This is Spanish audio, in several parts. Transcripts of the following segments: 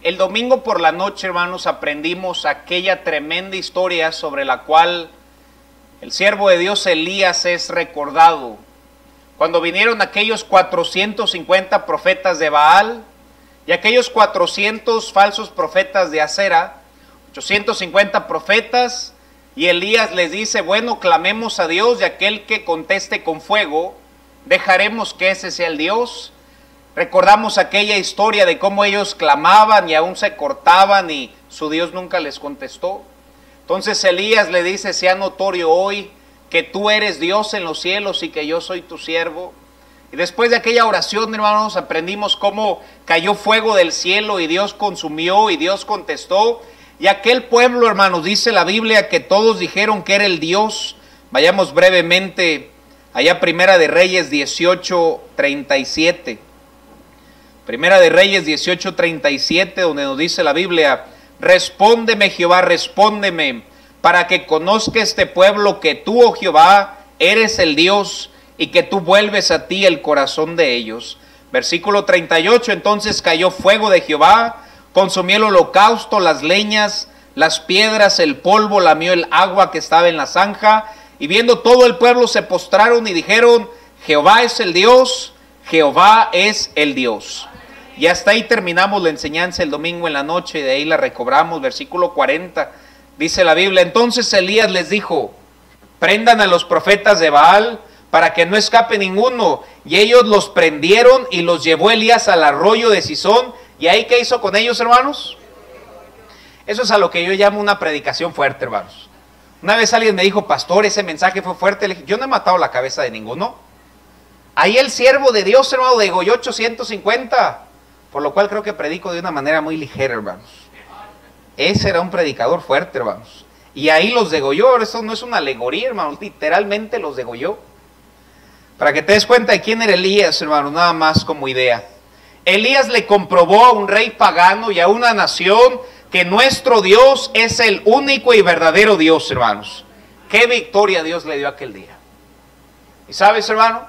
El domingo por la noche, hermanos, aprendimos aquella tremenda historia sobre la cual el siervo de Dios Elías es recordado. Cuando vinieron aquellos 450 profetas de Baal y aquellos 400 falsos profetas de Acera, 850 profetas, y Elías les dice, bueno, clamemos a Dios y aquel que conteste con fuego, dejaremos que ese sea el Dios. Recordamos aquella historia de cómo ellos clamaban y aún se cortaban y su Dios nunca les contestó. Entonces Elías le dice, sea notorio hoy que tú eres Dios en los cielos y que yo soy tu siervo. Y después de aquella oración, hermanos, aprendimos cómo cayó fuego del cielo y Dios consumió y Dios contestó. Y aquel pueblo, hermanos, dice la Biblia que todos dijeron que era el Dios. Vayamos brevemente allá Primera de Reyes 18:37. Primera de Reyes 18:37, donde nos dice la Biblia, respóndeme Jehová, respóndeme, para que conozca este pueblo que tú, oh Jehová, eres el Dios y que tú vuelves a ti el corazón de ellos. Versículo 38, entonces cayó fuego de Jehová, consumió el holocausto, las leñas, las piedras, el polvo, lamió el agua que estaba en la zanja, y viendo todo el pueblo se postraron y dijeron, Jehová es el Dios, Jehová es el Dios. Y hasta ahí terminamos la enseñanza el domingo en la noche y de ahí la recobramos. Versículo 40, dice la Biblia, entonces Elías les dijo, prendan a los profetas de Baal para que no escape ninguno. Y ellos los prendieron y los llevó Elías al arroyo de Cisón. ¿Y ahí qué hizo con ellos, hermanos? Eso es a lo que yo llamo una predicación fuerte, hermanos. Una vez alguien me dijo, pastor, ese mensaje fue fuerte. Le dije, yo no he matado la cabeza de ninguno. Ahí el siervo de Dios, hermano, degolló 850. Por lo cual creo que predico de una manera muy ligera, hermanos. Ese era un predicador fuerte, hermanos. Y ahí los degolló. Eso no es una alegoría, hermanos. Literalmente los degolló. Para que te des cuenta de quién era Elías, hermanos, nada más como idea. Elías le comprobó a un rey pagano y a una nación que nuestro Dios es el único y verdadero Dios, hermanos. Qué victoria Dios le dio aquel día. Y sabes, hermano,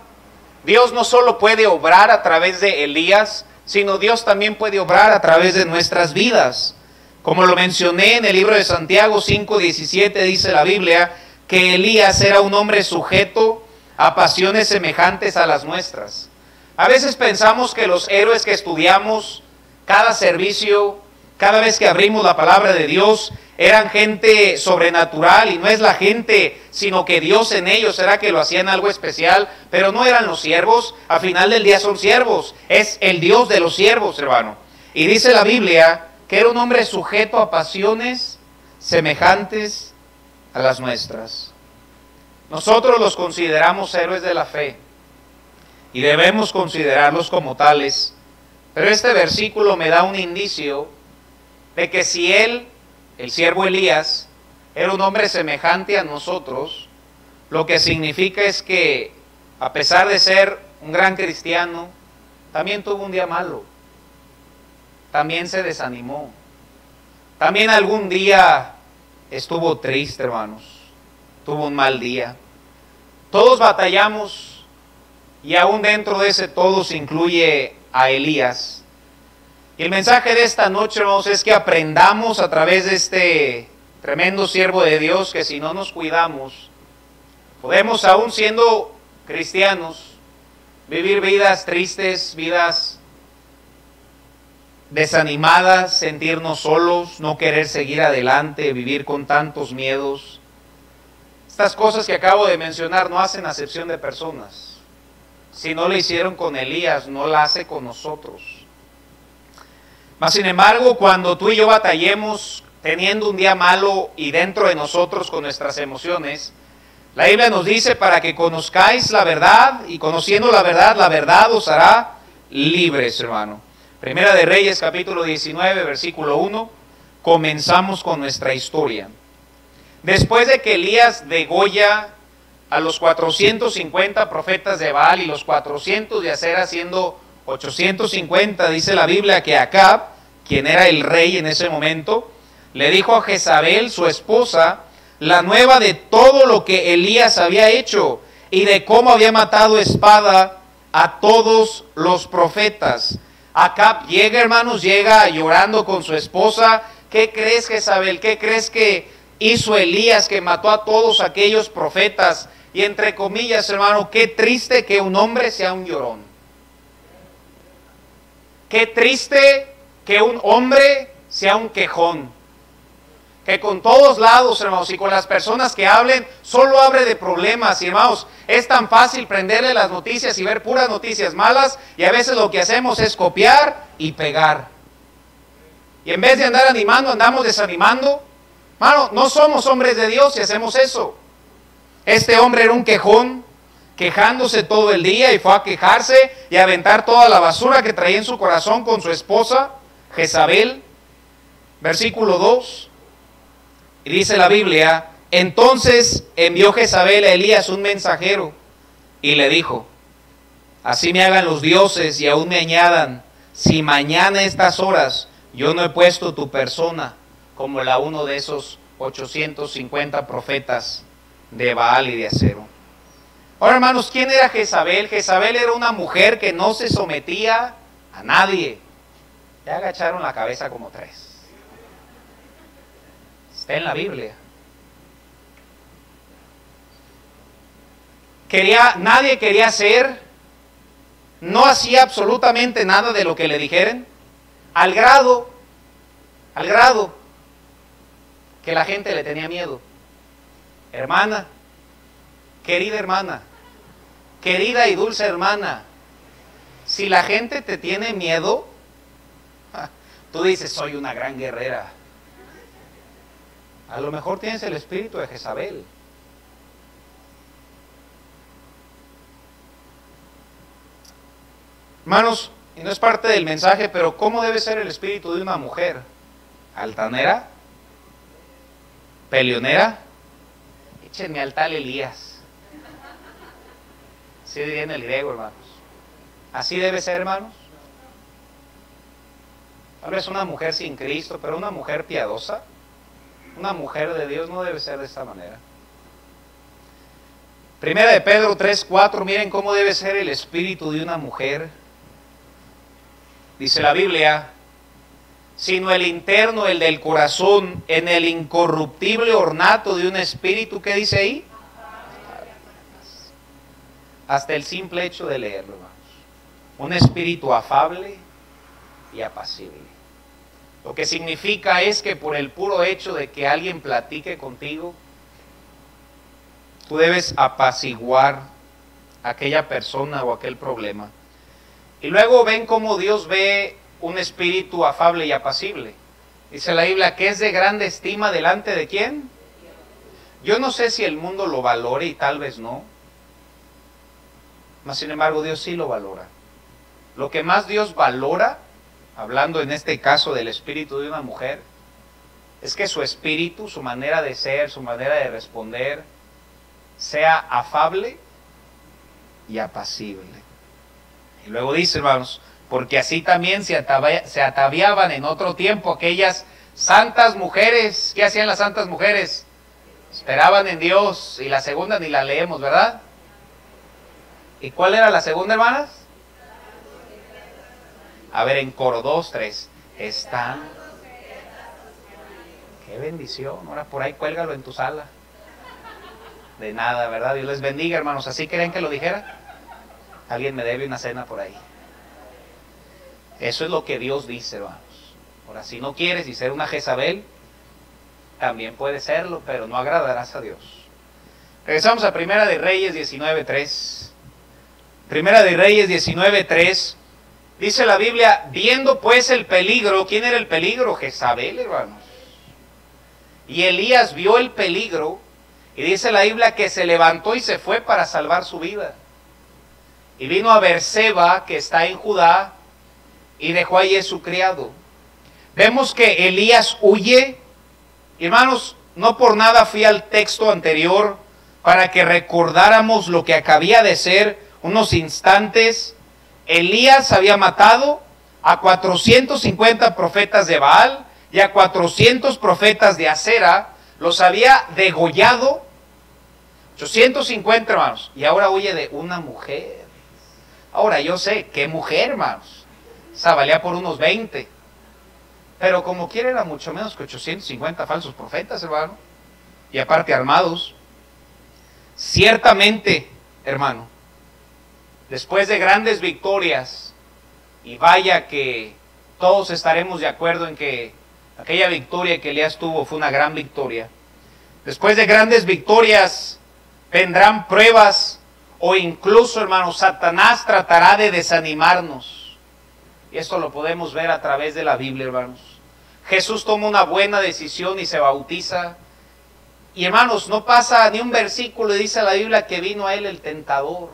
Dios no solo puede obrar a través de Elías, sino Dios también puede obrar a través de nuestras vidas. Como lo mencioné en el libro de Santiago 5:17, dice la Biblia, que Elías era un hombre sujeto a pasiones semejantes a las nuestras. A veces pensamos que los héroes que estudiamos cada servicio, cada vez que abrimos la palabra de Dios, eran gente sobrenatural y no es la gente, sino que Dios en ellos será que lo hacían algo especial, pero no eran los siervos, al final del día son siervos, es el Dios de los siervos, hermano. Y dice la Biblia que era un hombre sujeto a pasiones semejantes a las nuestras. Nosotros los consideramos héroes de la fe y debemos considerarlos como tales, pero este versículo me da un indicio de que si él, el siervo Elías, era un hombre semejante a nosotros, lo que significa es que, a pesar de ser un gran cristiano, también tuvo un día malo, también se desanimó, también algún día estuvo triste, hermanos, tuvo un mal día. Todos batallamos y aún dentro de ese todos incluye a Elías. Y el mensaje de esta noche, hermanos, es que aprendamos a través de este tremendo siervo de Dios que si no nos cuidamos, podemos, aún siendo cristianos, vivir vidas tristes, vidas desanimadas, sentirnos solos, no querer seguir adelante, vivir con tantos miedos. Estas cosas que acabo de mencionar no hacen acepción de personas. Si no lo hicieron con Elías, no la hace con nosotros. Mas sin embargo, cuando tú y yo batallemos teniendo un día malo y dentro de nosotros con nuestras emociones, la Biblia nos dice para que conozcáis la verdad y conociendo la verdad os hará libres, hermano. Primera de Reyes capítulo 19, versículo 1, comenzamos con nuestra historia. Después de que Elías degolla a los 450 profetas de Baal y los 400 de Acera, siendo 850, dice la Biblia que Acab, quien era el rey en ese momento, le dijo a Jezabel, su esposa, la nueva de todo lo que Elías había hecho y de cómo había matado a espada a todos los profetas. Acab llega, hermanos, llega llorando con su esposa. ¿Qué crees, Jezabel? ¿Qué crees que hizo Elías, que mató a todos aquellos profetas? Y entre comillas, hermano, qué triste que un hombre sea un llorón. Qué triste que un hombre sea un quejón. Que con todos lados, hermanos, y con las personas que hablen, solo hable de problemas. Y hermanos, es tan fácil prenderle las noticias y ver puras noticias malas, y a veces lo que hacemos es copiar y pegar. Y en vez de andar animando, andamos desanimando. Hermano, no somos hombres de Dios si hacemos eso. Este hombre era un quejón, quejándose todo el día, y fue a quejarse y a aventar toda la basura que traía en su corazón con su esposa, Jezabel. Versículo 2. Y dice la Biblia, entonces envió Jezabel a Elías un mensajero y le dijo, así me hagan los dioses y aún me añadan, si mañana a estas horas yo no he puesto tu persona como la uno de esos 850 profetas de Baal y de Acero. Ahora, hermanos, ¿quién era Jezabel? Jezabel era una mujer que no se sometía a nadie. Ya agacharon la cabeza como tres. Está en la Biblia. Nadie quería hacer, no hacía absolutamente nada de lo que le dijeran, al grado que la gente le tenía miedo. Hermana, querida y dulce hermana, si la gente te tiene miedo, tú dices, soy una gran guerrera. A lo mejor tienes el espíritu de Jezabel. Hermanos, y no es parte del mensaje, pero ¿cómo debe ser el espíritu de una mujer? ¿Altanera? ¿Peleonera? Échenme al tal Elías. Así diría en el griego, hermanos. Así debe ser, hermanos. Tal vez una mujer sin Cristo, pero una mujer piadosa. Una mujer de Dios no debe ser de esta manera. Primera de Pedro 3:4, miren cómo debe ser el espíritu de una mujer. Dice la Biblia, sino el interno, el del corazón, en el incorruptible ornato de un espíritu, ¿qué dice ahí? Hasta el simple hecho de leerlo, hermanos. Un espíritu afable y apacible. Lo que significa es que por el puro hecho de que alguien platique contigo, tú debes apaciguar a aquella persona o aquel problema. Y luego ven cómo Dios ve un espíritu afable y apacible. Dice la Biblia que es de grande estima delante de ¿quién? Yo no sé si el mundo lo valore y tal vez no. Mas sin embargo Dios sí lo valora. Lo que más Dios valora, hablando en este caso del espíritu de una mujer, es que su espíritu, su manera de ser, su manera de responder, sea afable y apacible. Y luego dice, hermanos, porque así también se ataviaban en otro tiempo aquellas santas mujeres. ¿Qué hacían las santas mujeres? Esperaban en Dios. Y la segunda ni la leemos, ¿verdad? ¿Y cuál era la segunda, hermanas? A ver, en coro 2, 3. Están. Qué bendición. Ahora por ahí cuélgalo en tu sala. De nada, ¿verdad? Dios les bendiga, hermanos. ¿Así querían que lo dijera? Alguien me debe una cena por ahí. Eso es lo que Dios dice, hermanos. Ahora, si no quieres y ser una Jezabel, también puede serlo, pero no agradarás a Dios. Regresamos a Primera de Reyes 19:3. Primera de Reyes 19:3. Dice la Biblia, viendo pues el peligro. ¿Quién era el peligro? Jezabel, hermanos. Y Elías vio el peligro, y dice la Biblia que se levantó y se fue para salvar su vida. Y vino a Beerseba, que está en Judá, y dejó allí a su criado. Vemos que Elías huye. Hermanos, no por nada fui al texto anterior para que recordáramos lo que acabía de ser unos instantes. Elías había matado a 450 profetas de Baal y a 400 profetas de Acera. Los había degollado. 850, hermanos. Y ahora huye de una mujer. Ahora yo sé, ¿qué mujer, hermanos? esa valía por unos 20. Pero como quiera era mucho menos que 850 falsos profetas, hermano. Y aparte armados. Ciertamente, hermano, después de grandes victorias, y vaya que todos estaremos de acuerdo en que aquella victoria que Elías tuvo fue una gran victoria. Después de grandes victorias vendrán pruebas o incluso, hermanos, Satanás tratará de desanimarnos. Y esto lo podemos ver a través de la Biblia, hermanos. Jesús toma una buena decisión y se bautiza. Y hermanos, no pasa ni un versículo y dice la Biblia que vino a él el tentador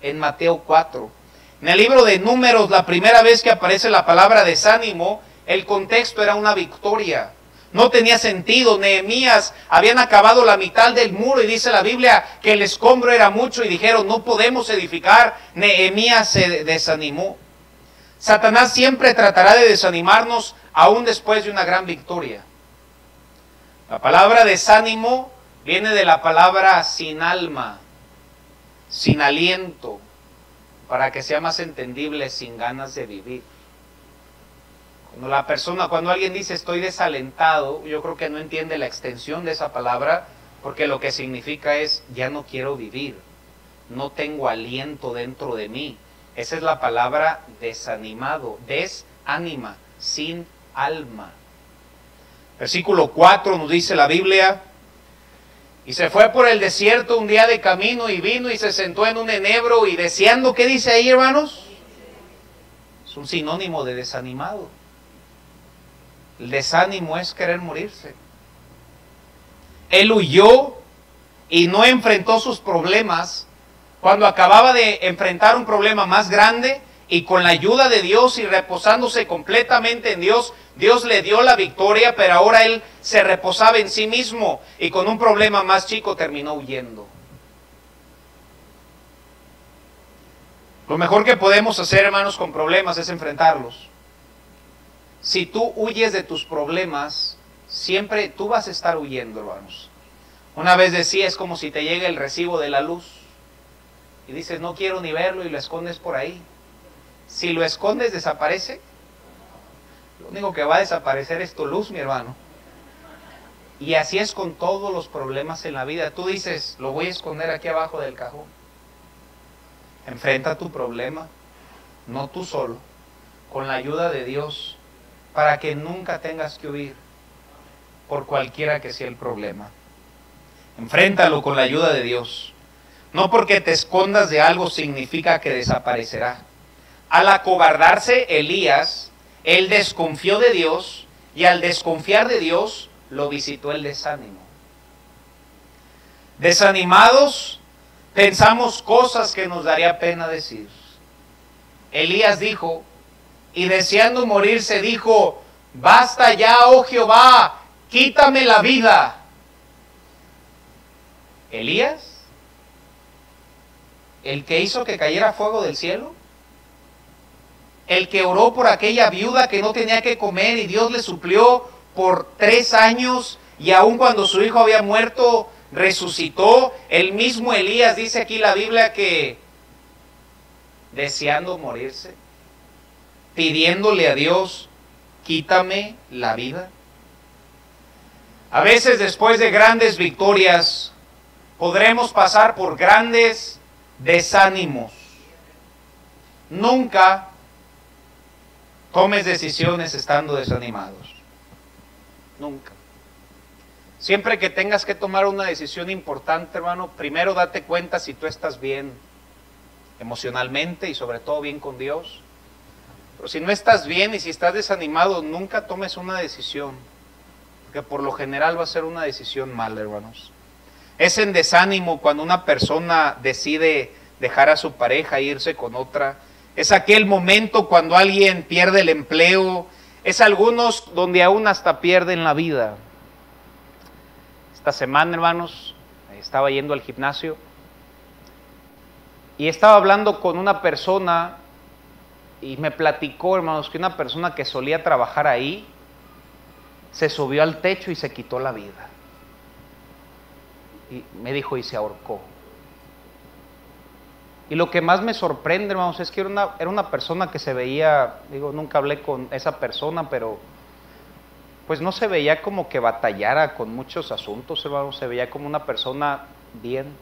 en Mateo 4. En el libro de Números, la primera vez que aparece la palabra desánimo, el contexto era una victoria. No tenía sentido. Nehemías habían acabado la mitad del muro y dice la Biblia que el escombro era mucho y dijeron no podemos edificar. Nehemías se desanimó. Satanás siempre tratará de desanimarnos aún después de una gran victoria. La palabra desánimo viene de la palabra sin alma, sin aliento, para que sea más entendible, sin ganas de vivir. Cuando alguien dice estoy desalentado, yo creo que no entiende la extensión de esa palabra, porque lo que significa es ya no quiero vivir, no tengo aliento dentro de mí. Esa es la palabra desanimado, desánima, sin alma. Versículo 4 nos dice la Biblia: y se fue por el desierto un día de camino y vino y se sentó en un enebro y deseando, ¿qué dice ahí, hermanos? Es un sinónimo de desanimado. El desánimo es querer morirse. Él huyó y no enfrentó sus problemas cuando acababa de enfrentar un problema más grande, y con la ayuda de Dios y reposándose completamente en Dios, Dios le dio la victoria, pero ahora él se reposaba en sí mismo y con un problema más chico terminó huyendo. Lo mejor que podemos hacer, hermanos, con problemas es enfrentarlos. Si tú huyes de tus problemas, siempre tú vas a estar huyendo, hermanos. Una vez decía, es como si te llega el recibo de la luz y dices, no quiero ni verlo, y lo escondes por ahí. Si lo escondes, desaparece. Lo único que va a desaparecer es tu luz, mi hermano. Y así es con todos los problemas en la vida. Tú dices, lo voy a esconder aquí abajo del cajón. Enfrenta tu problema, no tú solo, con la ayuda de Dios, para que nunca tengas que huir por cualquiera que sea el problema. Enfréntalo con la ayuda de Dios. No porque te escondas de algo significa que desaparecerá. Al acobardarse Elías, él desconfió de Dios, y al desconfiar de Dios, lo visitó el desánimo. Desanimados, pensamos cosas que nos daría pena decir. Elías dijo, y deseando morirse dijo, basta ya, oh Jehová, quítame la vida. Elías, el que hizo que cayera fuego del cielo, el que oró por aquella viuda que no tenía que comer y Dios le suplió por 3 años, y aun cuando su hijo había muerto, resucitó. El mismo Elías, dice aquí la Biblia, que deseando morirse, pidiéndole a Dios, quítame la vida. A veces después de grandes victorias, podremos pasar por grandes desánimos. Nunca tomes decisiones estando desanimados. Nunca. Siempre que tengas que tomar una decisión importante, hermano, primero date cuenta si tú estás bien emocionalmente y sobre todo bien con Dios. Pero si no estás bien y si estás desanimado, nunca tomes una decisión, porque por lo general va a ser una decisión mala, hermanos. Es en desánimo cuando una persona decide dejar a su pareja e irse con otra. Es aquel momento cuando alguien pierde el empleo. Es algunos donde aún hasta pierden la vida. Esta semana, hermanos, estaba yendo al gimnasio y estaba hablando con una persona y me platicó, hermanos, que una persona que solía trabajar ahí se subió al techo y se quitó la vida. Y me dijo, y se ahorcó. Y lo que más me sorprende, hermanos, es que era una persona que se veía, digo, nunca hablé con esa persona, pero pues no se veía como que batallara con muchos asuntos, hermanos. Se veía como una persona bien,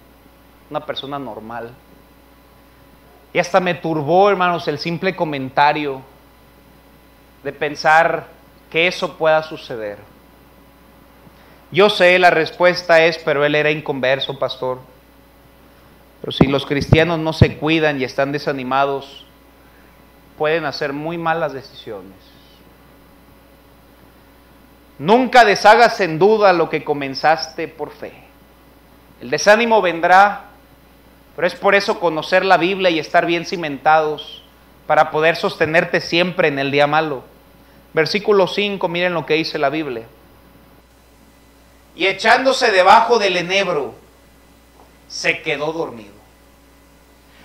una persona normal. Y hasta me turbó, hermanos, el simple comentario de pensar que eso pueda suceder. Yo sé, la respuesta es, pero él era inconverso, pastor. Pero si los cristianos no se cuidan y están desanimados, pueden hacer muy malas decisiones. Nunca deshagas en duda lo que comenzaste por fe. El desánimo vendrá, pero es por eso conocer la Biblia y estar bien cimentados para poder sostenerte siempre en el día malo. Versículo 5, miren lo que dice la Biblia. Y echándose debajo del enebro, se quedó dormido.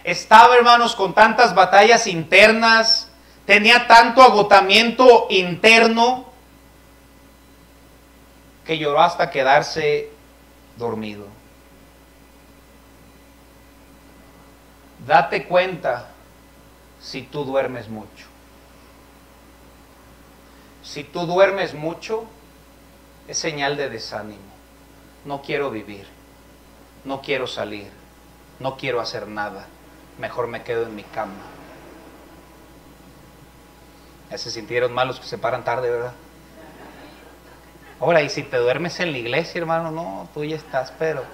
Estaba, hermanos, con tantas batallas internas, tenía tanto agotamiento interno, que lloró hasta quedarse dormido. Date cuenta si tú duermes mucho. Si tú duermes mucho, es señal de desánimo. No quiero vivir, no quiero salir, no quiero hacer nada. Mejor me quedo en mi cama. Ya se sintieron mal los que se paran tarde, ¿verdad? Ahora, y si te duermes en la iglesia, hermano, no, tú ya estás, pero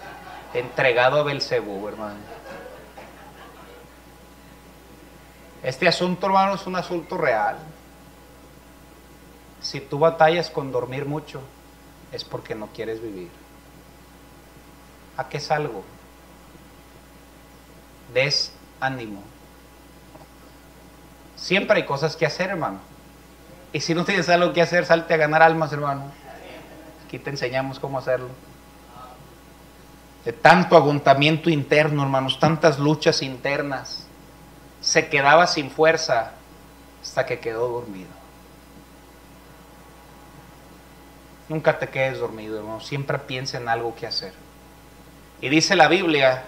entregado a Belcebú, hermano. Este asunto, hermano, es un asunto real. Si tú batallas con dormir mucho, es porque no quieres vivir. ¿A qué salgo? Desánimo. Siempre hay cosas que hacer, hermano. Y si no tienes algo que hacer, salte a ganar almas, hermano. Aquí te enseñamos cómo hacerlo. De tanto agotamiento interno, hermanos, tantas luchas internas, se quedaba sin fuerza hasta que quedó dormido. Nunca te quedes dormido, hermano. Siempre piensa en algo que hacer. Y dice la Biblia,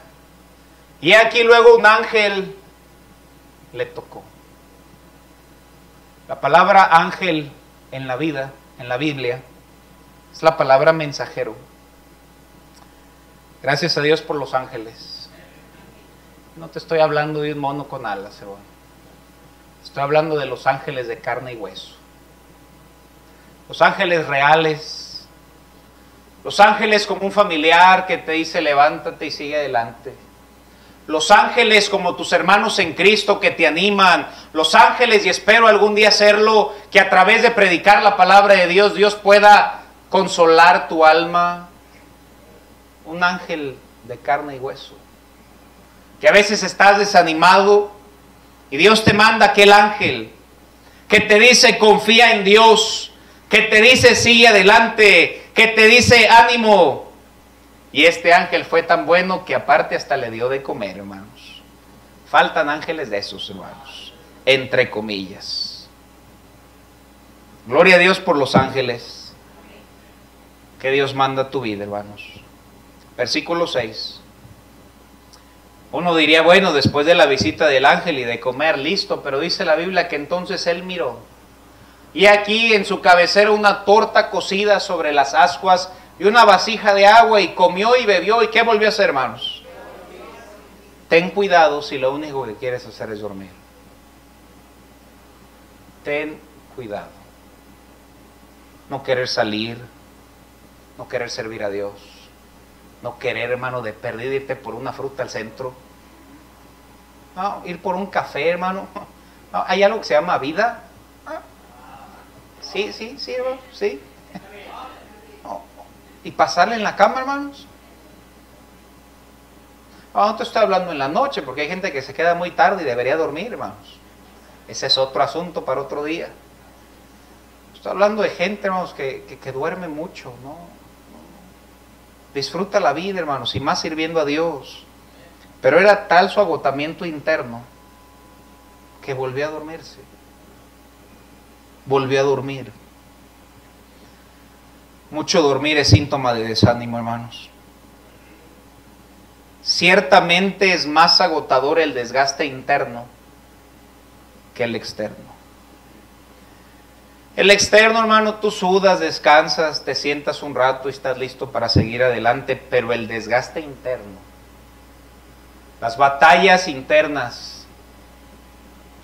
y aquí luego un ángel le tocó. La palabra ángel en la vida, en la Biblia, es la palabra mensajero. Gracias a Dios por los ángeles. No te estoy hablando de un mono con alas, hermano. Estoy hablando de los ángeles de carne y hueso. Los ángeles reales. Los ángeles como un familiar que te dice levántate y sigue adelante. Los ángeles como tus hermanos en Cristo que te animan. Los ángeles, y espero algún día hacerlo, que a través de predicar la palabra de Dios, Dios pueda consolar tu alma. Un ángel de carne y hueso. Que a veces estás desanimado y Dios te manda aquel ángel que te dice confía en Dios, que te dice sigue adelante, que te dice ánimo. Y este ángel fue tan bueno que aparte hasta le dio de comer, hermanos. Faltan ángeles de esos, hermanos, entre comillas. Gloria a Dios por los ángeles que Dios manda a tu vida, hermanos. Versículo 6. Uno diría, bueno, después de la visita del ángel y de comer, listo, pero dice la Biblia que entonces él miró. Y aquí en su cabecera una torta cocida sobre las ascuas y una vasija de agua, y comió y bebió. ¿Y qué volvió a hacer, hermanos? Ten cuidado si lo único que quieres hacer es dormir. Ten cuidado. No querer salir, no querer servir a Dios, no querer, hermano, de perdido irte por una fruta al centro. No, ir por un café, hermano. No, hay algo que se llama vida. Sí, hermano, sí. No. Y pasarle en la cama, hermanos. No te estoy hablando en la noche, porque hay gente que se queda muy tarde y debería dormir, hermanos. Ese es otro asunto para otro día. Estoy hablando de gente, hermanos, que duerme mucho, ¿no? Disfruta la vida, hermanos, y más sirviendo a Dios. Pero era tal su agotamiento interno que volvió a dormirse. Volvió a dormir. Mucho dormir es síntoma de desánimo, hermanos. ciertamente es más agotador el desgaste interno que el externo. El externo, hermano, tú sudas, descansas, te sientas un rato y estás listo para seguir adelante, pero el desgaste interno, las batallas internas,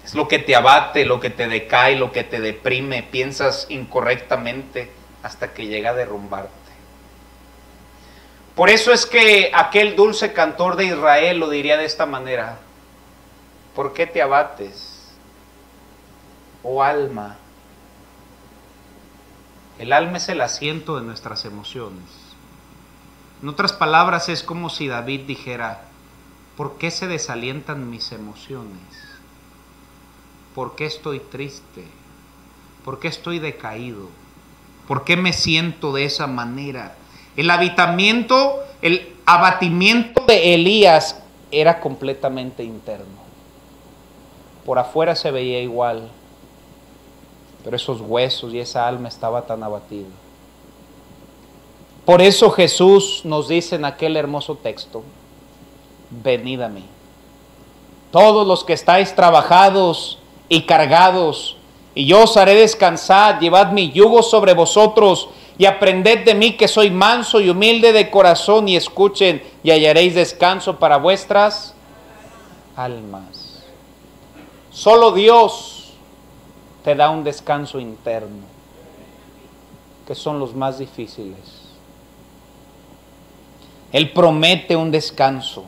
es lo que te abate, lo que te decae, lo que te deprime, piensas incorrectamente hasta que llega a derrumbarte. Por eso es que aquel dulce cantor de Israel lo diría de esta manera: ¿por qué te abates, oh alma? El alma es el asiento de nuestras emociones. En otras palabras, es como si David dijera: ¿por qué se desalientan mis emociones? ¿Por qué estoy triste? ¿Por qué estoy decaído? ¿Por qué me siento de esa manera? El abatimiento de Elías era completamente interno. Por afuera se veía igual, pero esos huesos y esa alma estaba tan abatida. Por eso Jesús nos dice en aquel hermoso texto: venid a mí, todos los que estáis trabajados y cargados, y yo os haré descansar. Llevad mi yugo sobre vosotros y aprended de mí, que soy manso y humilde de corazón, y escuchen, y hallaréis descanso para vuestras almas. Solo Dios te da un descanso interno, que son los más difíciles. Él promete un descanso.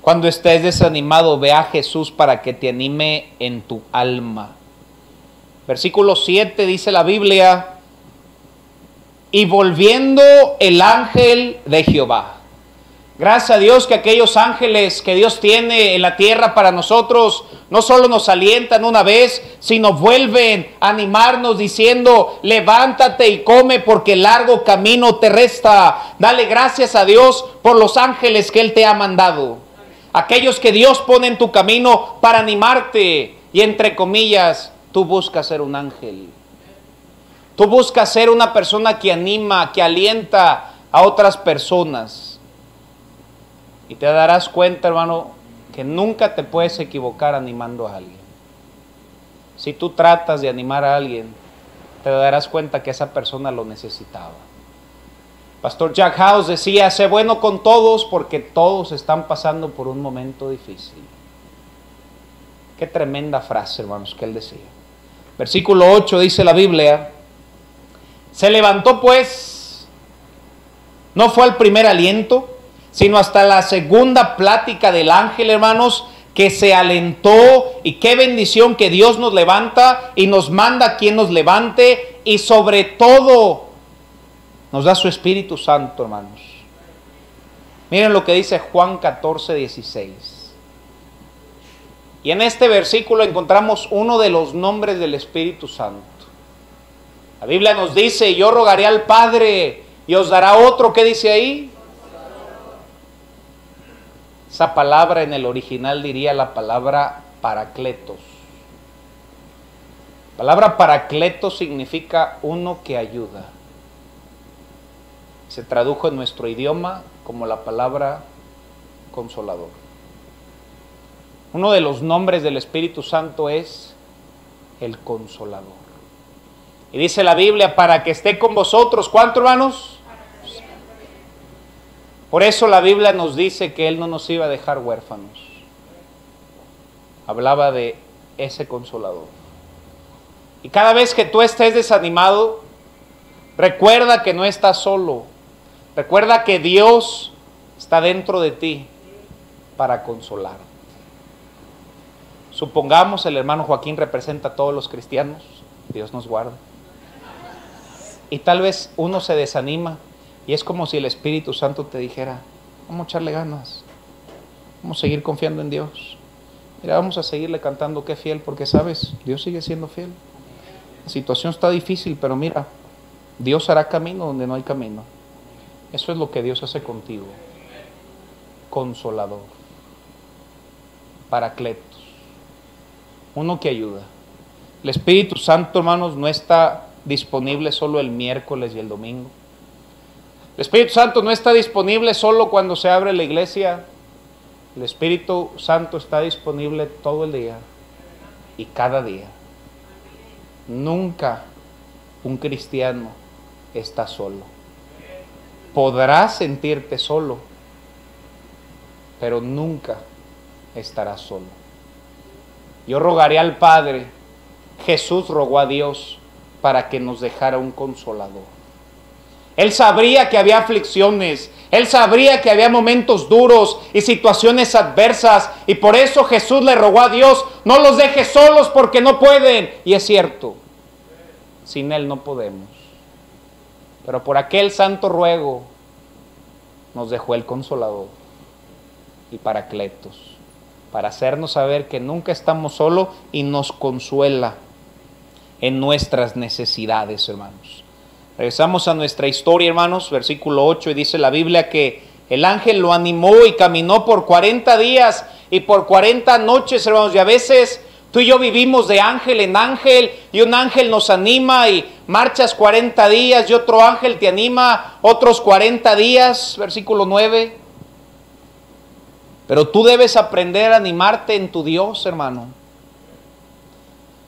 Cuando estés desanimado, ve a Jesús para que te anime en tu alma. Versículo 7 dice la Biblia: y volviendo el ángel de Jehová. Gracias a Dios que aquellos ángeles que Dios tiene en la tierra para nosotros no solo nos alientan una vez, sino vuelven a animarnos diciendo: levántate y come, porque el largo camino te resta. Dale gracias a Dios por los ángeles que Él te ha mandado. Aquellos que Dios pone en tu camino para animarte. Y entre comillas, tú buscas ser un ángel. Tú buscas ser una persona que anima, que alienta a otras personas. Y te darás cuenta, hermano, que nunca te puedes equivocar animando a alguien. Si tú tratas de animar a alguien, te darás cuenta que esa persona lo necesitaba. Pastor Jack House decía: sé bueno con todos, porque todos están pasando por un momento difícil. Qué tremenda frase, hermanos, que él decía. Versículo 8 dice la Biblia: se levantó pues, no fue al primer aliento, sino hasta la segunda plática del ángel, hermanos, que se alentó. Y qué bendición que Dios nos levanta y nos manda a quien nos levante, y sobre todo nos da su Espíritu Santo, hermanos. Miren lo que dice Juan 14:16. Y en este versículo encontramos uno de los nombres del Espíritu Santo. La Biblia nos dice: yo rogaré al Padre y os dará otro. ¿Qué dice ahí? Esa palabra en el original diría la palabra paracletos. La palabra paracletos significa uno que ayuda. Se tradujo en nuestro idioma como la palabra consolador. Uno de los nombres del Espíritu Santo es el Consolador. Y dice la Biblia: para que esté con vosotros. ¿Cuánto, hermanos? Por eso la Biblia nos dice que Él no nos iba a dejar huérfanos. Hablaba de ese Consolador. Y cada vez que tú estés desanimado, recuerda que no estás solo. Recuerda que Dios está dentro de ti para consolar. Supongamos el hermano Joaquín representa a todos los cristianos. Dios nos guarda. Y tal vez uno se desanima y es como si el Espíritu Santo te dijera: vamos a echarle ganas, vamos a seguir confiando en Dios. Mira, vamos a seguirle cantando qué fiel, porque sabes, Dios sigue siendo fiel. La situación está difícil, pero mira, Dios hará camino donde no hay camino. Eso es lo que Dios hace contigo. Consolador, Paracletos, uno que ayuda. El Espíritu Santo, hermanos, no está disponible solo el miércoles y el domingo. El Espíritu Santo no está disponible solo cuando se abre la iglesia. El Espíritu Santo está disponible todo el día y cada día. Nunca un cristiano está solo. Podrás sentirte solo, pero nunca estarás solo. Yo rogaré al Padre, Jesús rogó a Dios para que nos dejara un consolador. Él sabría que había aflicciones, Él sabría que había momentos duros y situaciones adversas, y por eso Jesús le rogó a Dios, no los dejes solos porque no pueden. Y es cierto, sin Él no podemos. Pero por aquel santo ruego nos dejó el Consolador y Paracletos, para hacernos saber que nunca estamos solos y nos consuela en nuestras necesidades, hermanos. Regresamos a nuestra historia, hermanos, versículo 8, y dice la Biblia que el ángel lo animó y caminó por 40 días y por 40 noches, hermanos, y a veces tú y yo vivimos de ángel en ángel, y un ángel nos anima y marchas 40 días, y otro ángel te anima otros 40 días, versículo 9. Pero tú debes aprender a animarte en tu Dios, hermano.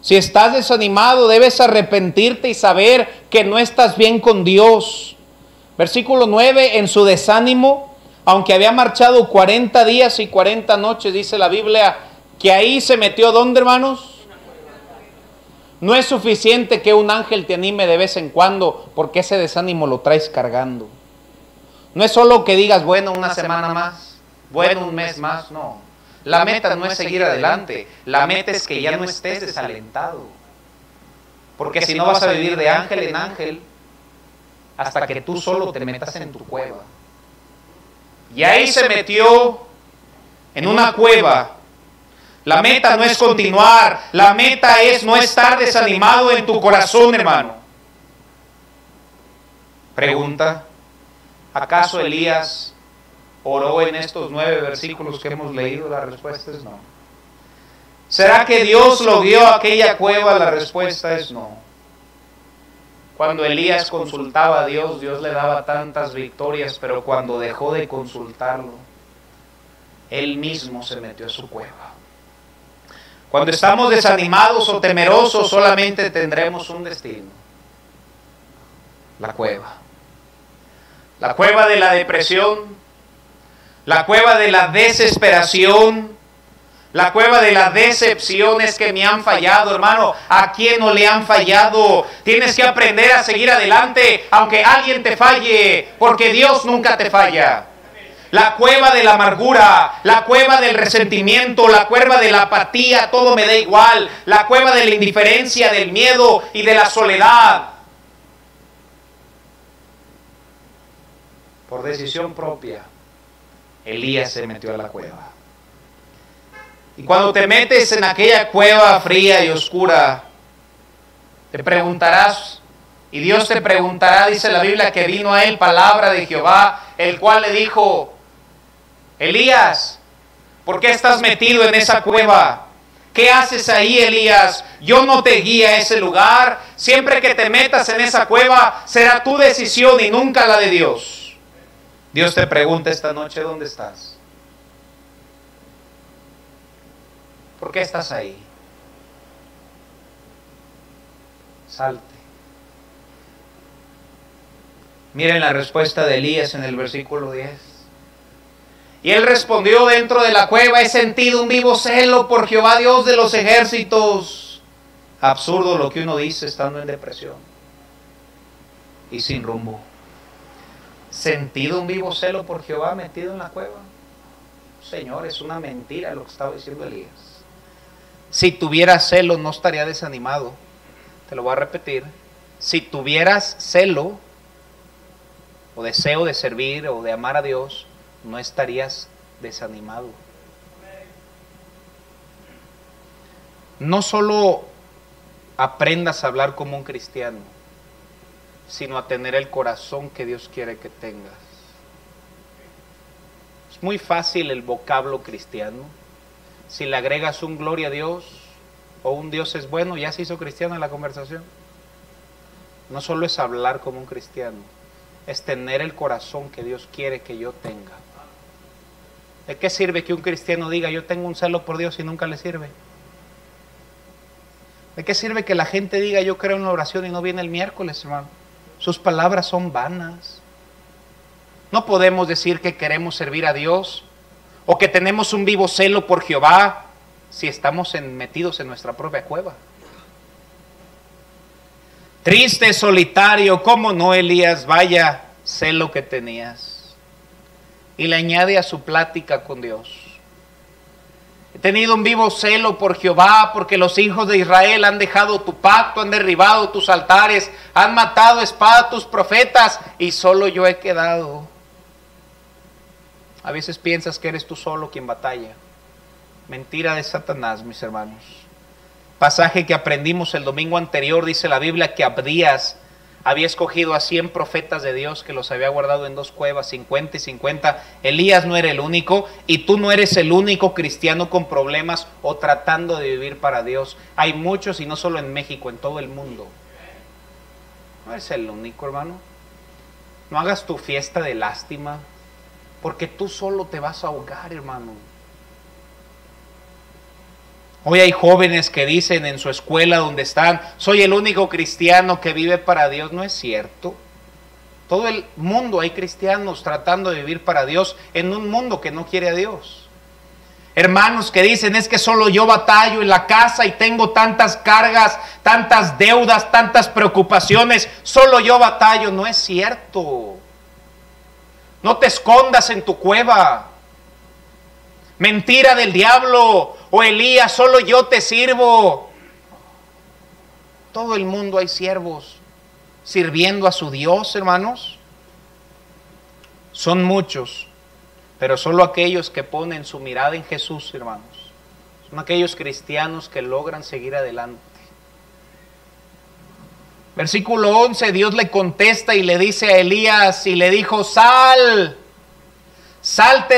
Si estás desanimado, debes arrepentirte y saber que no estás bien con Dios. Versículo 9, en su desánimo, aunque había marchado 40 días y 40 noches, dice la Biblia, que ahí se metió, ¿dónde, hermanos? No es suficiente que un ángel te anime de vez en cuando, porque ese desánimo lo traes cargando. No es solo que digas, bueno, una semana más, bueno, un mes más, no. La meta no es seguir adelante, la meta es que ya no estés desalentado. Porque si no vas a vivir de ángel en ángel hasta que tú solo te metas en tu cueva. Y ahí se metió en una cueva. La meta no es continuar, la meta es no estar desanimado en tu corazón, hermano. Pregunta, ¿acaso Elías oró en estos 9 versículos que hemos leído? La respuesta es no. ¿Será que Dios lo guió a aquella cueva? La respuesta es no. Cuando Elías consultaba a Dios, Dios le daba tantas victorias, pero cuando dejó de consultarlo, él mismo se metió a su cueva. Cuando estamos desanimados o temerosos, solamente tendremos un destino: la cueva. La cueva de la depresión, la cueva de la desesperación, la cueva de las decepciones que me han fallado, hermano. ¿A quién no le han fallado? Tienes que aprender a seguir adelante, aunque alguien te falle, porque Dios nunca te falla. La cueva de la amargura, la cueva del resentimiento, la cueva de la apatía, todo me da igual. La cueva de la indiferencia, del miedo y de la soledad. Por decisión propia, Elías se metió a la cueva. Y cuando te metes en aquella cueva fría y oscura, te preguntarás, y Dios te preguntará, dice la Biblia, que vino a él palabra de Jehová, el cual le dijo: Elías, ¿por qué estás metido en esa cueva? ¿Qué haces ahí, Elías? Yo no te guío a ese lugar. Siempre que te metas en esa cueva, será tu decisión y nunca la de Dios. Dios te pregunta esta noche, ¿dónde estás? ¿Por qué estás ahí? Salte. Miren la respuesta de Elías en el versículo 10. Y él respondió: dentro de la cueva he sentido un vivo celo por Jehová Dios de los ejércitos. Absurdo lo que uno dice estando en depresión y sin rumbo. ¿Sentido un vivo celo por Jehová metido en la cueva? Señor, es una mentira lo que estaba diciendo Elías. Si tuvieras celo, no estaría desanimado. Te lo voy a repetir. Si tuvieras celo o deseo de servir o de amar a Dios, no estarías desanimado. No solo aprendas a hablar como un cristiano, sino a tener el corazón que Dios quiere que tengas. Es muy fácil el vocablo cristiano. Si le agregas un gloria a Dios o un Dios es bueno, ya se hizo cristiano en la conversación. No solo es hablar como un cristiano, es tener el corazón que Dios quiere que yo tenga. ¿De qué sirve que un cristiano diga yo tengo un celo por Dios y nunca le sirve? ¿De qué sirve que la gente diga yo creo en la oración y no viene el miércoles, hermano? Sus palabras son vanas. No podemos decir que queremos servir a Dios o que tenemos un vivo celo por Jehová si estamos metidos en nuestra propia cueva. Triste, solitario, ¿cómo no, Elías? Vaya celo que tenías. Y le añade a su plática con Dios: he tenido un vivo celo por Jehová, porque los hijos de Israel han dejado tu pacto, han derribado tus altares, han matado a espada tus profetas, y solo yo he quedado. A veces piensas que eres tú solo quien batalla. Mentira de Satanás, mis hermanos. Pasaje que aprendimos el domingo anterior, dice la Biblia que Abdías había escogido a 100 profetas de Dios que los había guardado en 2 cuevas, 50 y 50. Elías no era el único, y tú no eres el único cristiano con problemas o tratando de vivir para Dios. Hay muchos, y no solo en México, en todo el mundo. No eres el único, hermano. No hagas tu fiesta de lástima, porque tú solo te vas a ahogar, hermano. Hoy hay jóvenes que dicen en su escuela donde están, soy el único cristiano que vive para Dios. No es cierto. Todo el mundo hay cristianos tratando de vivir para Dios en un mundo que no quiere a Dios. Hermanos que dicen, es que solo yo batallo en la casa y tengo tantas cargas, tantas deudas, tantas preocupaciones, solo yo batallo. No es cierto. No te escondas en tu cueva. Mentira del diablo. O Elías, solo yo te sirvo. Todo el mundo hay siervos sirviendo a su Dios, hermanos. Son muchos, pero solo aquellos que ponen su mirada en Jesús, hermanos. Son aquellos cristianos que logran seguir adelante. Versículo 11, Dios le contesta y le dice a Elías, y le dijo, salte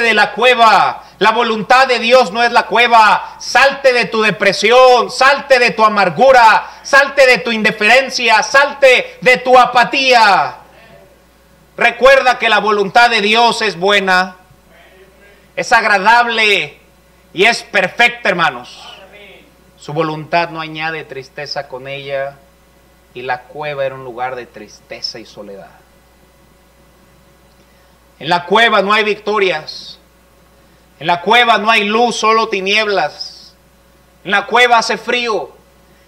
de la cueva. La voluntad de Dios no es la cueva. Salte de tu depresión, salte de tu amargura, salte de tu indiferencia, salte de tu apatía. Recuerda que la voluntad de Dios es buena, es agradable y es perfecta, hermanos. Su voluntad no añade tristeza con ella, y la cueva era un lugar de tristeza y soledad. En la cueva no hay victorias. En la cueva no hay luz, solo tinieblas. En la cueva hace frío.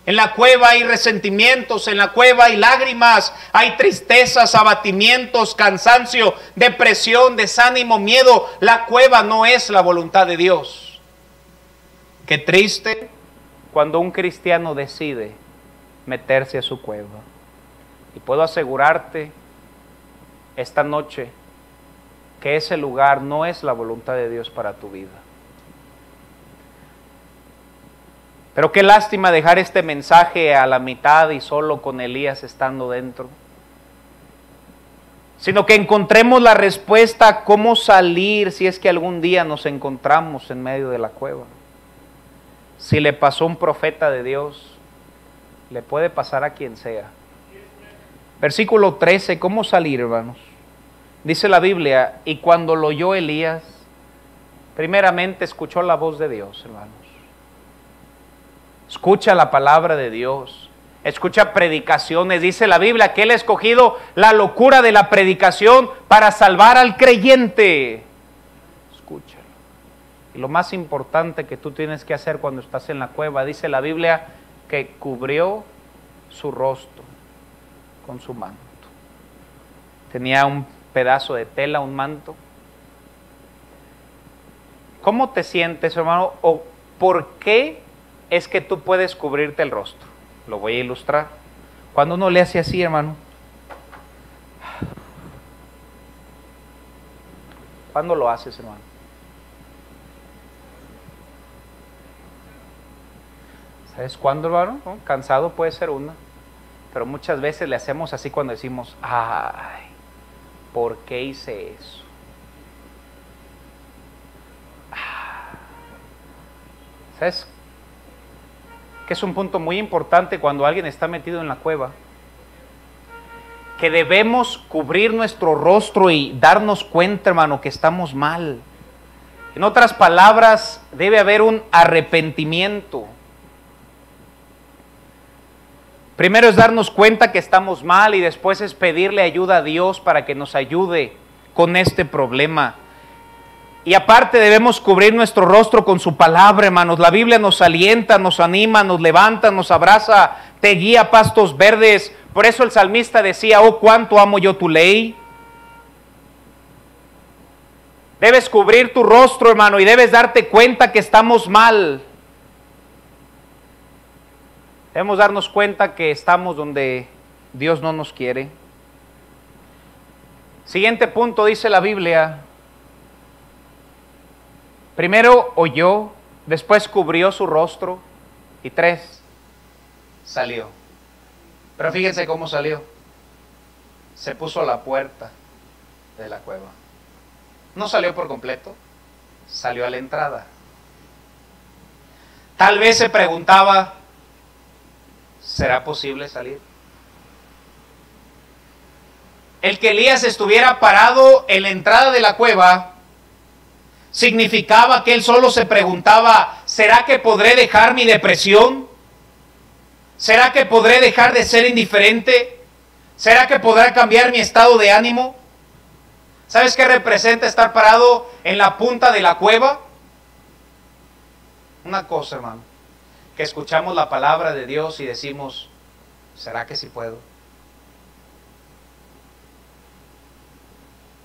En la cueva hay resentimientos. En la cueva hay lágrimas. Hay tristezas, abatimientos, cansancio, depresión, desánimo, miedo. La cueva no es la voluntad de Dios. Qué triste cuando un cristiano decide meterse a su cueva. Y puedo asegurarte esta noche que ese lugar no es la voluntad de Dios para tu vida. Pero qué lástima dejar este mensaje a la mitad y solo con Elías estando dentro. Sino que encontremos la respuesta a cómo salir si es que algún día nos encontramos en medio de la cueva. Si le pasó a un profeta de Dios, le puede pasar a quien sea. Versículo 13, ¿cómo salir, hermanos? Dice la Biblia, y cuando lo oyó Elías, primeramente escuchó la voz de Dios, hermanos. Escucha la palabra de Dios, escucha predicaciones. Dice la Biblia que Él ha escogido la locura de la predicación para salvar al creyente. Escúchalo. Y lo más importante que tú tienes que hacer cuando estás en la cueva, dice la Biblia, que cubrió su rostro con su manto. Tenía un pedazo de tela, un manto. ¿Cómo te sientes, hermano? ¿O por qué es que tú puedes cubrirte el rostro? Lo voy a ilustrar. Cuando uno le hace así, hermano, ¿cuándo lo haces, hermano? ¿Sabes cuándo, hermano? ¿No? Cansado puede ser una, pero muchas veces le hacemos así cuando decimos, ay, ¿por qué hice eso? ¿Sabes? Que es un punto muy importante cuando alguien está metido en la cueva. que debemos cubrir nuestro rostro y darnos cuenta, hermano, que estamos mal. En otras palabras, debe haber un arrepentimiento. Primero es darnos cuenta que estamos mal y después es pedirle ayuda a Dios para que nos ayude con este problema. Y aparte debemos cubrir nuestro rostro con su palabra, hermanos. La Biblia nos alienta, nos anima, nos levanta, nos abraza, te guía a pastos verdes. Por eso el salmista decía, oh, cuánto amo yo tu ley. Debes cubrir tu rostro, hermano, y debes darte cuenta que estamos mal. Debemos darnos cuenta que estamos donde Dios no nos quiere. Siguiente punto, dice la Biblia. Primero oyó, después cubrió su rostro y 3, salió. Pero fíjense cómo salió. Se puso a la puerta de la cueva. No salió por completo, salió a la entrada. Tal vez se preguntaba, ¿será posible salir? El que Elías estuviera parado en la entrada de la cueva significaba que él solo se preguntaba, ¿será que podré dejar mi depresión? ¿Será que podré dejar de ser indiferente? ¿Será que podrá cambiar mi estado de ánimo? ¿Sabes qué representa estar parado en la punta de la cueva? Una cosa, hermano, que escuchamos la palabra de Dios y decimos, ¿será que sí puedo?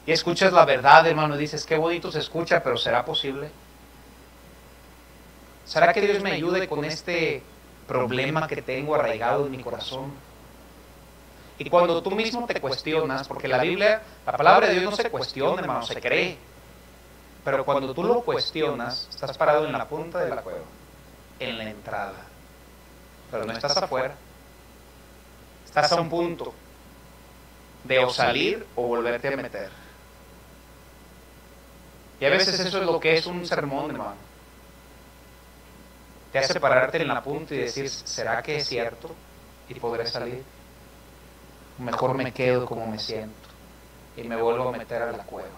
Y escuchas la verdad, hermano, y dices, qué bonito se escucha, pero ¿será posible? ¿Será que Dios me ayude con este problema que tengo arraigado en mi corazón? Y cuando tú mismo te cuestionas, porque la Biblia, la palabra de Dios no se cuestiona, hermano, se cree. Pero cuando tú lo cuestionas, estás parado en la punta de la cueva, en la entrada. Pero no estás afuera. Estás a un punto de o salir o volverte a meter. Y a veces eso es lo que es un sermón, hermano. Te hace pararte en la punta y decir, ¿será que es cierto? Y podré salir. Mejor me quedo como me siento y me vuelvo a meter a la cueva.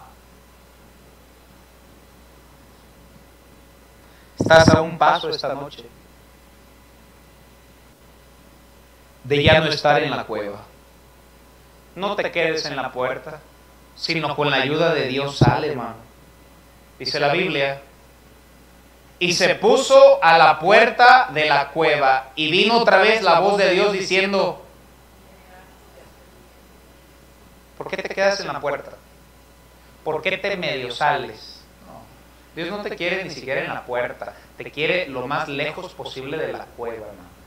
Estás a un paso esta noche de ya no estar en la cueva. No te quedes en la puerta, sino con la ayuda de Dios sale, hermano. Dice la Biblia, y se puso a la puerta de la cueva y vino otra vez la voz de Dios diciendo, ¿por qué te quedas en la puerta? ¿Por qué te medio sales? No. Dios no te quiere ni siquiera en la puerta, te quiere lo más lejos posible de la cueva, hermano.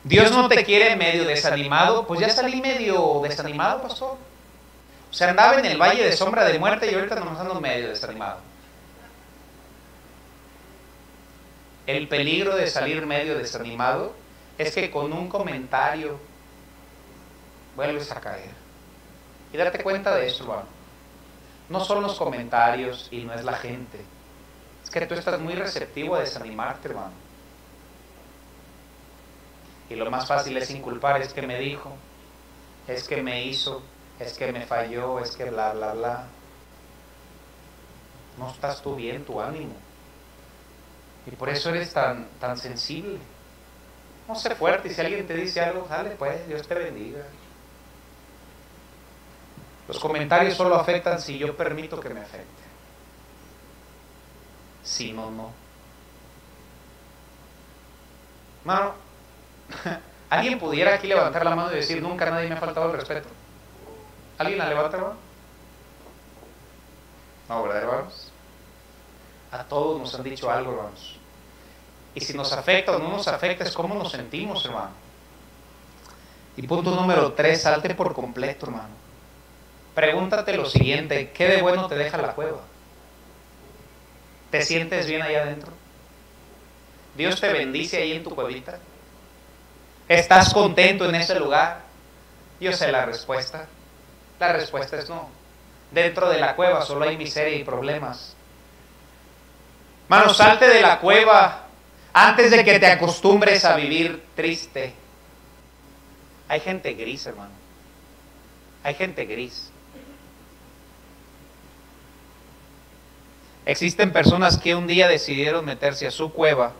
Dios no te quiere medio desanimado, pues ya salí medio desanimado, pastor. O sea, andaba en el valle de sombra de muerte y ahorita nomás ando medio desanimado. El peligro de salir medio desanimado es que con un comentario vuelves a caer. Y date cuenta de eso, hermano. No son los comentarios y no es la gente. Es que tú estás muy receptivo a desanimarte, hermano. Y lo más fácil es inculpar, es que me dijo, es que me hizo, es que me falló, es que bla, bla, bla. No estás tú bien, tu ánimo. Y por eso eres tan sensible. No sé fuerte, y si alguien te dice algo, dale pues, Dios te bendiga. Los comentarios solo afectan si yo permito que me afecte. Si no, no. Mano, ¿alguien pudiera aquí levantar la mano y decir, nunca nadie me ha faltado el respeto? ¿Alguien la levanta, hermano? No, ¿verdad, hermanos? A todos nos han dicho algo, hermanos. Y si nos afecta o no nos afecta, es cómo nos sentimos, hermano. Y punto número 3, salte por completo, hermano. Pregúntate lo siguiente, ¿qué de bueno te deja la cueva? ¿Te sientes bien allá adentro? ¿Dios te bendice ahí en tu cuevita? ¿Estás contento en ese lugar? Yo sé la respuesta. La respuesta es no. Dentro de la cueva solo hay miseria y problemas. Mano, salte de la cueva. antes de que te acostumbres a vivir triste. Hay gente gris, hermano. Hay gente gris. Existen personas que un día decidieron meterse a su cueva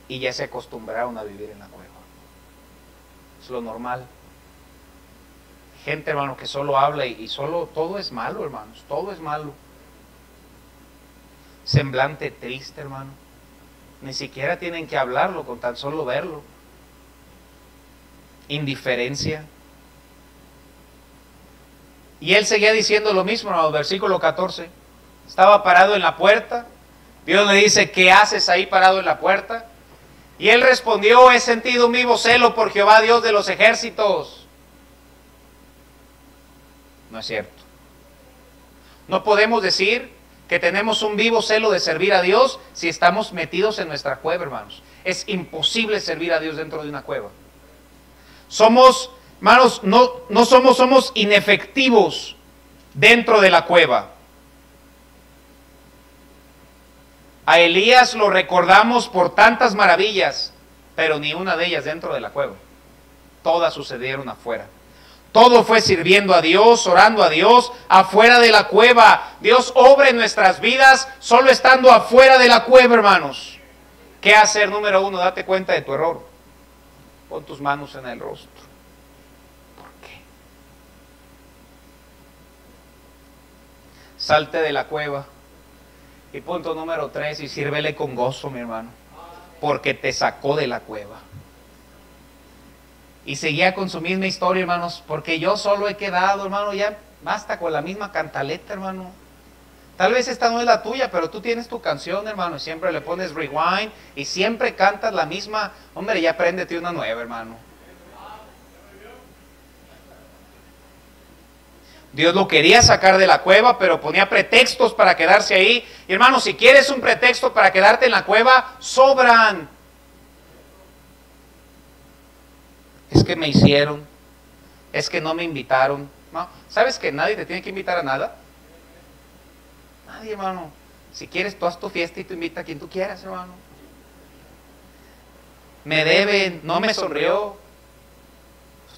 y ya se acostumbraron a vivir en la cueva. Es lo normal. Gente, hermano, que solo habla y solo todo es malo, hermanos. Todo es malo. Semblante triste, hermano. Ni siquiera tienen que hablarlo, con tan solo verlo. Indiferencia. Y él seguía diciendo lo mismo, hermano, versículo 14. Estaba parado en la puerta. Dios le dice, ¿qué haces ahí parado en la puerta? Y él respondió, he sentido un vivo celo por Jehová, Dios de los ejércitos. No es cierto. No podemos decir que tenemos un vivo celo de servir a Dios si estamos metidos en nuestra cueva, hermanos. Es imposible servir a Dios dentro de una cueva. Somos, hermanos, somos inefectivos dentro de la cueva. A Elías lo recordamos por tantas maravillas, pero ni una de ellas dentro de la cueva. Todas sucedieron afuera. Todo fue sirviendo a Dios, orando a Dios, afuera de la cueva. Dios obra en nuestras vidas solo estando afuera de la cueva, hermanos. ¿Qué hacer? Número 1, date cuenta de tu error. Pon tus manos en el rostro. ¿Por qué? Salte de la cueva. Y punto número 3, y sírvele con gozo, mi hermano, porque te sacó de la cueva. Y seguía con su misma historia, hermanos, porque yo solo he quedado, hermano, ya basta con la misma cantaleta, hermano. Tal vez esta no es la tuya, pero tú tienes tu canción, hermano, y siempre le pones rewind, y siempre cantas la misma. Hombre, ya apréndete una nueva, hermano. Dios lo quería sacar de la cueva, pero ponía pretextos para quedarse ahí. Y hermano, si quieres un pretexto para quedarte en la cueva, sobran. Es que me hicieron, es que no me invitaron. ¿No? ¿Sabes que nadie te tiene que invitar a nada? Nadie, hermano. Si quieres, tú haz tu fiesta y tú invita a quien tú quieras, hermano. Me deben, no me sonrió.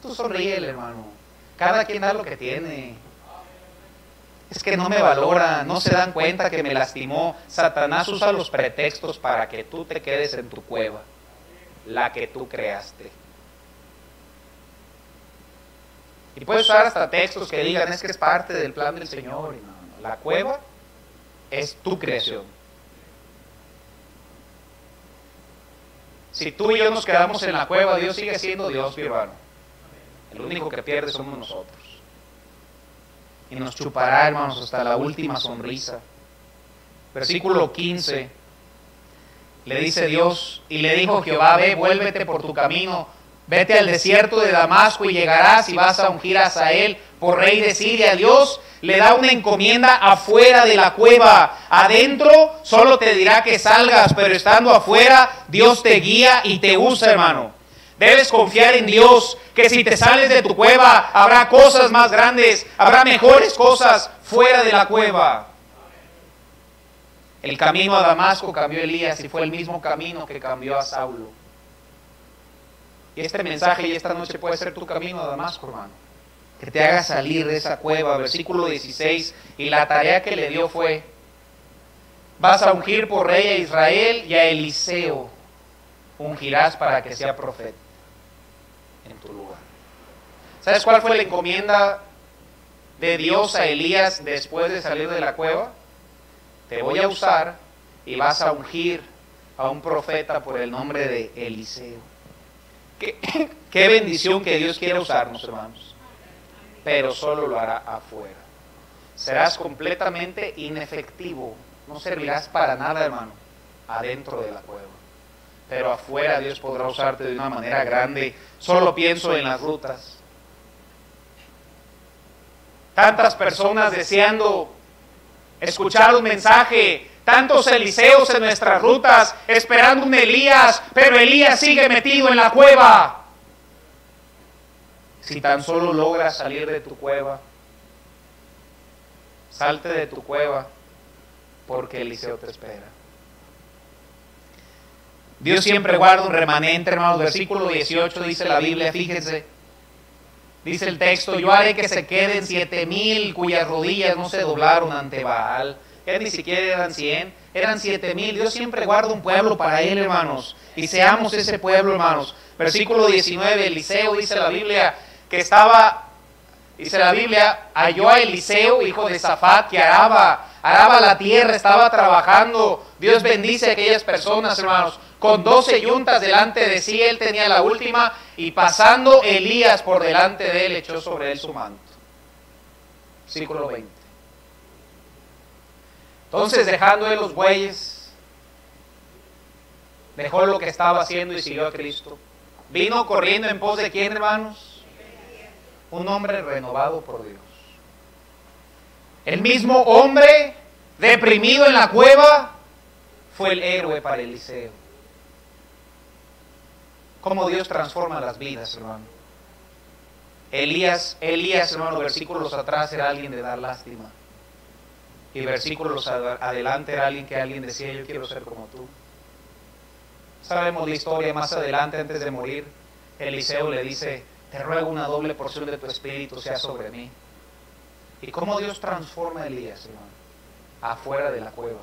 Tú sonríele, hermano. Cada quien da lo que tiene. Es que no me valoran, no se dan cuenta que me lastimó. Satanás usa los pretextos para que tú te quedes en tu cueva, la que tú creaste. Y puedes usar hasta textos que digan, es que es parte del plan del Señor. Y no, la cueva es tu creación. Si tú y yo nos quedamos en la cueva, Dios sigue siendo Dios, mi hermano. El único que pierde somos nosotros. Y nos chupará, hermanos, hasta la última sonrisa. Versículo 15. Le dice Dios, y le dijo Jehová, ve, vuélvete por tu camino, vete al desierto de Damasco y llegarás y vas a ungir a Hazael por rey de Siria. Dios le da una encomienda afuera de la cueva. Adentro solo te dirá que salgas, pero estando afuera, Dios te guía y te usa, hermano. Debes confiar en Dios, que si te sales de tu cueva, habrá cosas más grandes, habrá mejores cosas fuera de la cueva. El camino a Damasco cambió a Elías y fue el mismo camino que cambió a Saulo. Y este mensaje y esta noche puede ser tu camino a Damasco, hermano. Que te haga salir de esa cueva. Versículo 16, y la tarea que le dio fue, vas a ungir por rey a Israel y a Eliseo ungirás para que sea profeta en tu lugar. ¿Sabes cuál fue la encomienda de Dios a Elías después de salir de la cueva? Te voy a usar y vas a ungir a un profeta por el nombre de Eliseo. Qué bendición que Dios quiera usarnos, hermanos. Pero solo lo hará afuera. Serás completamente inefectivo. No servirás para nada, hermano, adentro de la cueva. Pero afuera Dios podrá usarte de una manera grande. Solo pienso en las rutas. Tantas personas deseando escuchar un mensaje, tantos Eliseos en nuestras rutas, esperando un Elías, pero Elías sigue metido en la cueva. Si tan solo logras salir de tu cueva, salte de tu cueva, porque Eliseo te espera. Dios siempre guarda un remanente, hermanos. Versículo 18 dice la Biblia, fíjense. Dice el texto, yo haré que se queden 7,000 cuyas rodillas no se doblaron ante Baal. Ya ni siquiera eran 100, eran 7,000. Dios siempre guarda un pueblo para Él, hermanos. Y seamos ese pueblo, hermanos. Versículo 19, Eliseo, dice la Biblia, que estaba, dice la Biblia, halló a Eliseo, hijo de Safat, que araba la tierra, estaba trabajando. Dios bendice a aquellas personas, hermanos. Con 12 yuntas delante de sí, él tenía la última, y pasando Elías por delante de él, echó sobre él su manto. Versículo 20. Entonces, dejando él los bueyes, dejó lo que estaba haciendo y siguió a Cristo. Vino corriendo en pos de ¿quién, hermanos? Un hombre renovado por Dios. El mismo hombre deprimido en la cueva fue el héroe para Eliseo. Cómo Dios transforma las vidas, hermano. Elías, hermano, versículos atrás era alguien de dar lástima. Y versículos adelante era alguien que alguien decía, yo quiero ser como tú. Sabemos la historia más adelante, antes de morir, Eliseo le dice, te ruego una doble porción de tu espíritu sea sobre mí. Y cómo Dios transforma a Elías, hermano, afuera de la cueva.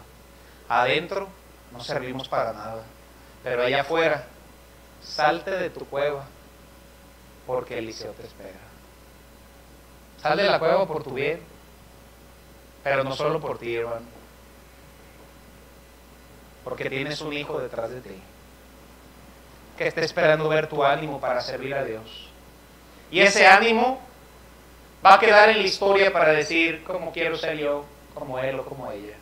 Adentro no servimos para nada, pero allá afuera, salte de tu cueva, porque Eliseo te espera. Sal de la cueva por tu bien, pero no solo por ti, hermano, porque tienes un hijo detrás de ti, que está esperando ver tu ánimo para servir a Dios. Y ese ánimo va a quedar en la historia para decir, ¿cómo quiero ser yo, como él o como ella?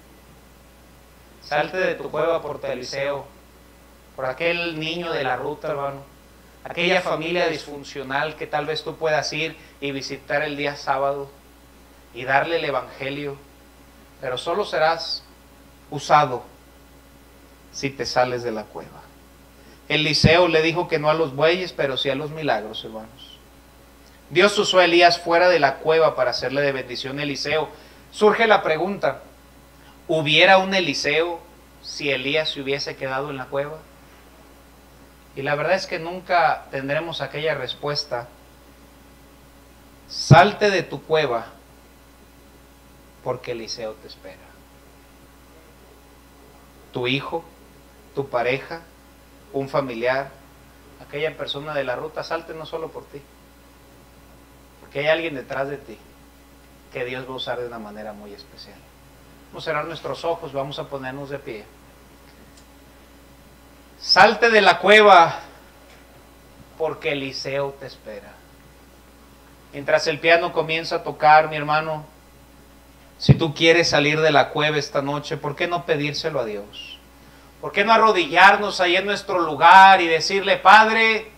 Salte de tu cueva por tu Eliseo, por aquel niño de la ruta, hermano, aquella familia disfuncional que tal vez tú puedas ir y visitar el día sábado y darle el evangelio, pero solo serás usado si te sales de la cueva. Eliseo le dijo que no a los bueyes, pero sí a los milagros, hermanos. Dios usó a Elías fuera de la cueva para hacerle de bendición a Eliseo. Surge la pregunta, ¿hubiera un Eliseo si Elías se hubiese quedado en la cueva? Y la verdad es que nunca tendremos aquella respuesta. Salte de tu cueva, porque Eliseo te espera. Tu hijo, tu pareja, un familiar, aquella persona de la ruta, salte no solo por ti, porque hay alguien detrás de ti que Dios va a usar de una manera muy especial. Vamos a cerrar nuestros ojos, vamos a ponernos de pie. Salte de la cueva, porque Eliseo te espera. Mientras el piano comienza a tocar, mi hermano, si tú quieres salir de la cueva esta noche, ¿por qué no pedírselo a Dios? ¿Por qué no arrodillarnos ahí en nuestro lugar y decirle, Padre,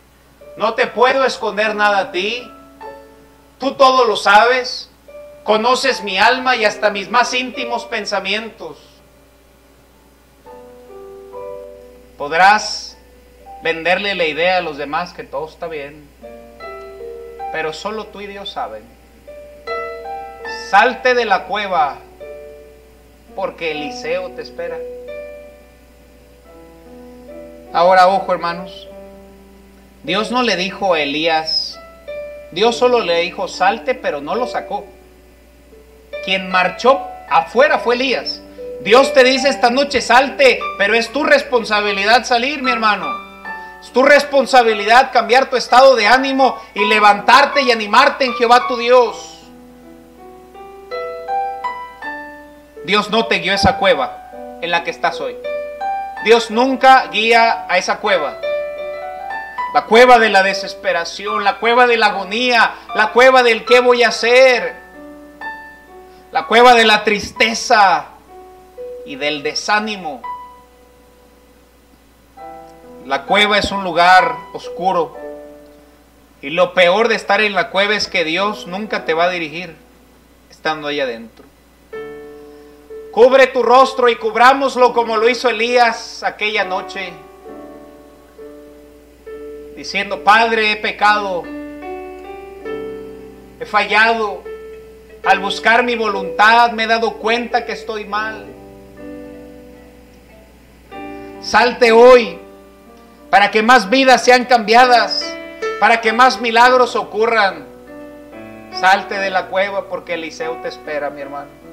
no te puedo esconder nada a ti, tú todo lo sabes, conoces mi alma y hasta mis más íntimos pensamientos. Podrás venderle la idea a los demás que todo está bien, pero solo tú y Dios saben. Salte de la cueva, porque Eliseo te espera. Ahora, ojo, hermanos, Dios no le dijo a Elías, Dios solo le dijo salte, pero no lo sacó. Quien marchó afuera fue Elías. Dios te dice esta noche salte, pero es tu responsabilidad salir, mi hermano. Es tu responsabilidad cambiar tu estado de ánimo y levantarte y animarte en Jehová tu Dios. Dios no te guió a esa cueva en la que estás hoy. Dios nunca guía a esa cueva. La cueva de la desesperación, la cueva de la agonía, la cueva del qué voy a hacer, la cueva de la tristeza y del desánimo. La cueva es un lugar oscuro, y lo peor de estar en la cueva es que Dios nunca te va a dirigir estando ahí adentro. Cubre tu rostro y cubrámoslo como lo hizo Elías aquella noche, diciendo, Padre, he pecado, he fallado, al buscar mi voluntad me he dado cuenta que estoy mal. Salte hoy, para que más vidas sean cambiadas, para que más milagros ocurran. Salte de la cueva porque Eliseo te espera, mi hermano.